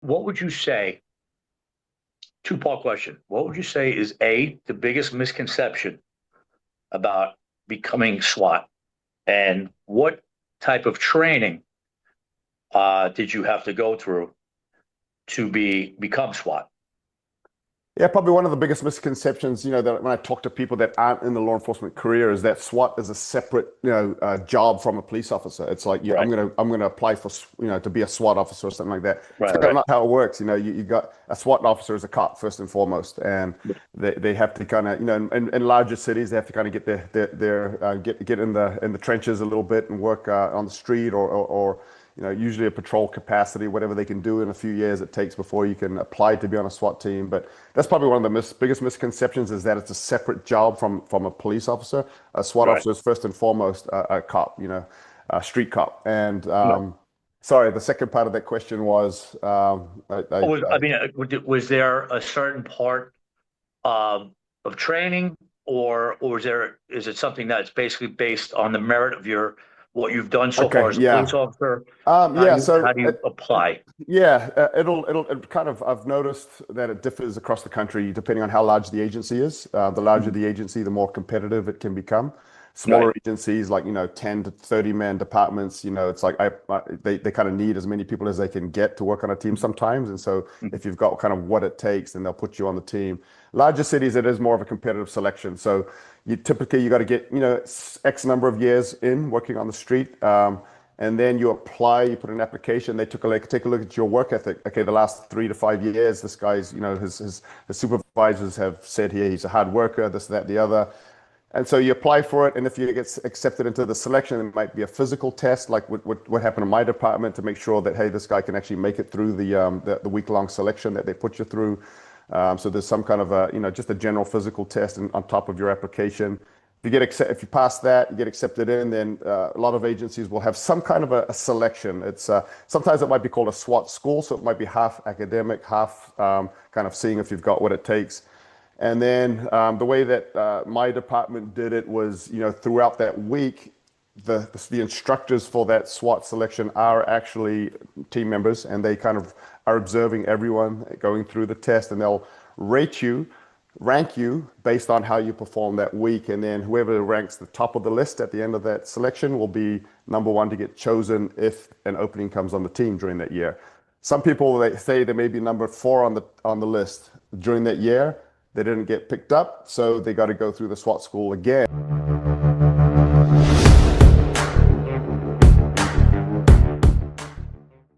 what would you say? Two-part question. What would you say is A, the biggest misconception about becoming SWAT? And what type of training did you have to go through to become SWAT? Yeah, probably one of the biggest misconceptions, that when I talk to people that aren't in the law enforcement career is that SWAT is a separate, job from a police officer. It's like, yeah, Right, I'm gonna apply for, to be a SWAT officer or something like that. It's right, kind of right. not how it works. You got a SWAT officer is a cop first and foremost, and they have to kind of, in larger cities, they have to kind of get get in the trenches a little bit and work on the street or usually a patrol capacity, whatever they can do in a few years it takes before you can apply to be on a SWAT team. But that's probably one of the biggest misconceptions is that it's a separate job from a police officer. A SWAT Right. officer is first and foremost a cop, a street cop. And Right. sorry, the second part of that question was I mean, was there a certain part of training, or is it something that's basically based on the merit of your what you've done so far okay, as a police yeah. officer? Yeah, How so do you apply? yeah, it kind of, I've noticed that it differs across the country depending on how large the agency is. The larger Mhm. the agency, the more competitive it can become. Right. Smaller agencies like, 10 to 30 man departments, it's like they kind of need as many people as they can get to work on a team sometimes. And so Mhm. if you've got kind of what it takes, then they'll put you on the team. Larger cities, it is more of a competitive selection. So you got to get, X number of years in working on the street. And then you apply, you put an application, they take a look at your work ethic. Okay, the last 3 to 5 years, this guy's, his supervisors have said here he's a hard worker, this, that, the other. And so you apply for it, and if you get accepted into the selection, it might be a physical test, like what happened in my department, to make sure that, hey, this guy can actually make it through the week-long selection that they put you through. So there's some kind of just a general physical test on top of your application. If you pass that, you get accepted in, then a lot of agencies will have some kind of a selection. It's sometimes it might be called a SWAT school, so it might be half academic, half kind of seeing if you've got what it takes. And then the way that my department did it was, throughout that week, the instructors for that SWAT selection are actually team members, and they kind of are observing everyone going through the test, and they'll rate you, rank you based on how you perform that week, and then whoever ranks the top of the list at the end of that selection will be number one to get chosen if an opening comes on the team during that year. Some people, they say they may be number four on the list during that year. They didn't get picked up, so they got to go through the SWAT school again.